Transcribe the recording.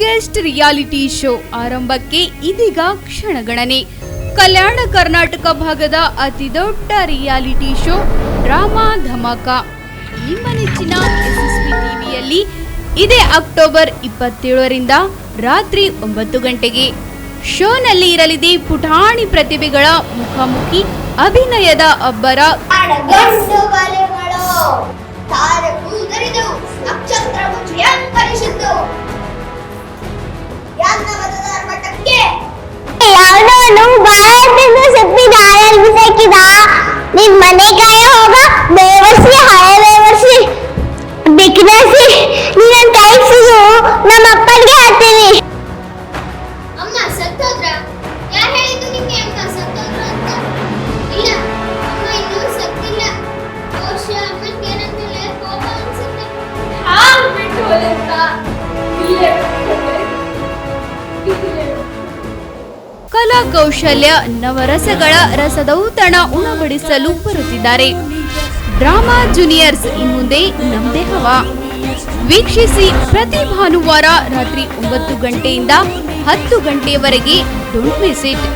Biggest reality show ಆರಂಭಕ್ಕೆ ಇದೀಗ ಕ್ಷಣಗಣನೆ. ಕಲ್ಯಾಣ ಕರ್ನಾಟಕ ಭಾಗದ ಅತಿ ದೊಡ್ಡ ರಿಯಾಲಿಟಿ ಶೋ ಡ್ರಾಮಾ ಧಮಾಕ ನಿಮ್ಮ ನೆಚ್ಚಿನ SSB ಟಿವಿಯಲ್ಲಿ ಇದೇ ಅಕ್ಟೋಬರ್ 27ರಿಂದ ರಾತ್ರಿ 9 ಗಂಟೆಗೆ. ಶೋನಲ್ಲಿ ಇರಲಿದೆ ಪುಟಾಣಿ ಪ್ರತಿಭೆಗಳ ಮುಖಾಮುಖಿ, ಅಭಿನಯದ ಅಬ್ಬರ, ನಿನ್ ಮನೆ ಕಾಯ ಹೋಗ ಬೇವರ್ಸಿ ಹಳೆ ಬೇವರ್ಸಿ ಬಿಕ್ಕಿಸಿ ನೀನ್ ಕಾಯಿಸಿದು ನಮ್ಮ ಅಪ್ಪನಿಗೆ ಹಾಕ್ತೀನಿ. ಅಮ್ಮ ಸತ್ತೋದ್ರ? ಯಾರು ಹೇಳಿದ್ದು ನಿಮಗೆ ಅಮ್ಮ ಸತ್ತೋದ್ರ ಅಂತ? ಇಲ್ಲ, ಅಮ್ಮ ಇನ್ನೂ ಸತ್ತಿಲ್ಲ. ಬಹುಶಃ ಅಮ್ಮನಿಗೆ ಏನಂತಲೇ ಕೋಪ ಅನ್ಸುತ್ತೆ. ಹಾಲು ಬಿಟ್ಟು ಹೋದಂತ ಇಲ್ಲೇ ಕಲಾ ಕೌಶಲ್ಯ, ನವರಸಗಳ ರಸದೌತಣ ಉಣಬಡಿಸಲು ಬರುತ್ತಿದ್ದಾರೆ. ಡ್ರಾಮಾ ಜೂನಿಯರ್ಸ್ ಇನ್ಮುಂದೆ ನಮ್ದೇ ಹವಾ. ವೀಕ್ಷಿಸಿ ಪ್ರತಿ ಭಾನುವಾರ ರಾತ್ರಿ 9 ಗಂಟೆಯಿಂದ 10 ಗಂಟೆಯವರೆಗೆ. Don't miss it.